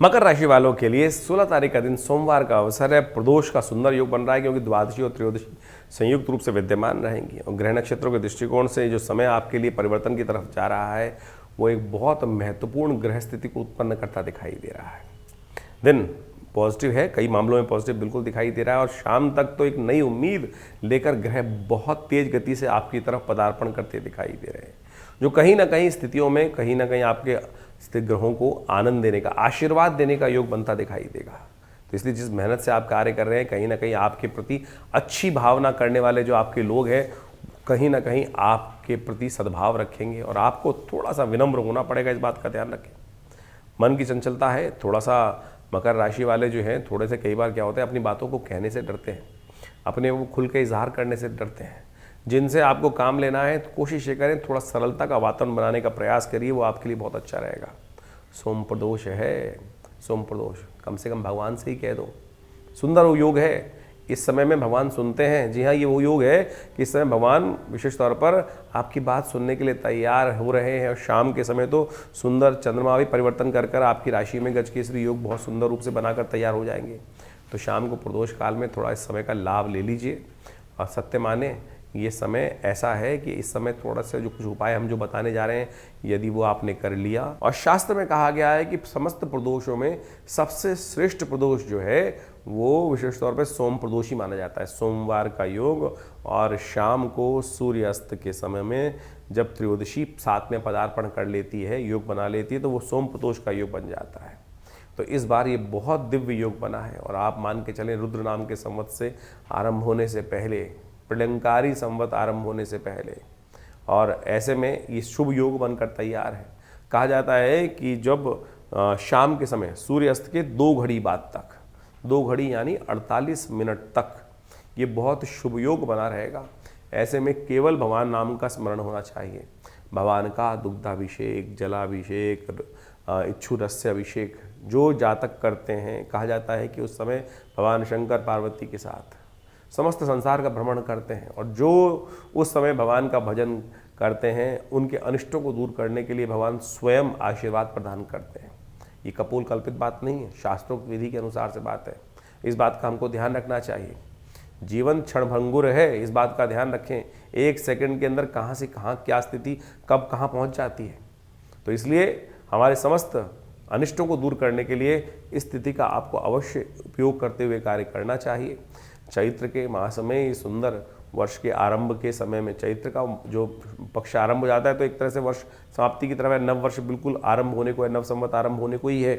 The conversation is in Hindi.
मकर राशि वालों के लिए 16 तारीख का दिन सोमवार का अवसर है। प्रदोष का सुंदर योग बन रहा है क्योंकि द्वादशी और त्रयोदशी संयुक्त रूप से विद्यमान रहेंगी और ग्रह नक्षत्रों के दृष्टिकोण से जो समय आपके लिए परिवर्तन की तरफ जा रहा है वो एक बहुत महत्वपूर्ण ग्रह स्थिति को उत्पन्न करता दिखाई दे रहा है। दिन पॉजिटिव है, कई मामलों में पॉजिटिव बिल्कुल दिखाई दे रहा है और शाम तक तो एक नई उम्मीद लेकर ग्रह बहुत तेज गति से आपकी तरफ पदार्पण करते दिखाई दे रहे हैं, जो कहीं ना कहीं स्थितियों में कहीं ना कहीं आपके स्थित ग्रहों को आनंद देने का, आशीर्वाद देने का योग बनता दिखाई देगा। तो इसलिए जिस मेहनत से आप कार्य कर रहे हैं, कहीं ना कहीं आपके प्रति अच्छी भावना करने वाले जो आपके लोग हैं कहीं ना कहीं आपके प्रति सद्भाव रखेंगे और आपको थोड़ा सा विनम्र होना पड़ेगा, इस बात का ध्यान रखें। मन की चंचलता है, थोड़ा सा मकर राशि वाले जो हैं थोड़े से कई बार क्या होता है अपनी बातों को कहने से डरते हैं, अपने वो खुल के इजहार करने से डरते हैं। जिनसे आपको काम लेना है तो कोशिश ये करें थोड़ा सरलता का वातावरण बनाने का प्रयास करिए, वो आपके लिए बहुत अच्छा रहेगा। सोम प्रदोष है, सोम प्रदोष कम से कम भगवान से ही कह दो। सुंदर वो योग है, इस समय में भगवान सुनते हैं। जी हाँ, ये वो योग है कि इस समय भगवान विशेष तौर पर आपकी बात सुनने के लिए तैयार हो रहे हैं और शाम के समय तो सुंदर चंद्रमा भी परिवर्तन कर कर आपकी राशि में गजकेसरी योग बहुत सुंदर रूप से बनाकर तैयार हो जाएंगे। तो शाम को प्रदोष काल में थोड़ा इस समय का लाभ ले लीजिए और सत्य माने ये समय ऐसा है कि इस समय थोड़ा सा जो कुछ उपाय हम जो बताने जा रहे हैं यदि वो आपने कर लिया, और शास्त्र में कहा गया है कि समस्त प्रदोषों में सबसे श्रेष्ठ प्रदोष जो है वो विशेष तौर पर सोम प्रदोष ही माना जाता है। सोमवार का योग और शाम को सूर्यास्त के समय में जब त्रयोदशी साथ में पदार्पण कर लेती है, योग बना लेती है, तो वो सोम प्रदोष का योग बन जाता है। तो इस बार ये बहुत दिव्य योग बना है और आप मान के चलें रुद्र नाम के संवत से आरंभ होने से पहले, प्रलंकारी संवत आरंभ होने से पहले, और ऐसे में ये शुभ योग बनकर तैयार है। कहा जाता है कि जब शाम के समय सूर्यास्त के 2 घड़ी बाद तक, 2 घड़ी यानी 48 मिनट तक ये बहुत शुभ योग बना रहेगा। ऐसे में केवल भगवान नाम का स्मरण होना चाहिए। भगवान का दुग्धाभिषेक, जलाभिषेक, इच्छु रस्य अभिषेक जो जातक करते हैं, कहा जाता है कि उस समय भगवान शंकर पार्वती के साथ समस्त संसार का भ्रमण करते हैं और जो उस समय भगवान का भजन करते हैं उनके अनिष्टों को दूर करने के लिए भगवान स्वयं आशीर्वाद प्रदान करते हैं। ये कपोल कल्पित बात नहीं है, शास्त्रोक्त विधि के अनुसार से बात है। इस बात का हमको ध्यान रखना चाहिए। जीवन क्षणभंगुर है, इस बात का ध्यान रखें। 1 सेकंड के अंदर कहाँ से कहाँ क्या स्थिति कब कहाँ पहुँच जाती है। तो इसलिए हमारे समस्त अनिष्टों को दूर करने के लिए इस स्थिति का आपको अवश्य उपयोग करते हुए कार्य करना चाहिए। चैत्र के मास में, इस सुंदर वर्ष के आरंभ के समय में, चैत्र का जो पक्ष आरंभ हो जाता है तो एक तरह से वर्ष समाप्ति की तरफ है। नव वर्ष बिल्कुल आरंभ होने को है, नव संवत आरंभ होने को ही है।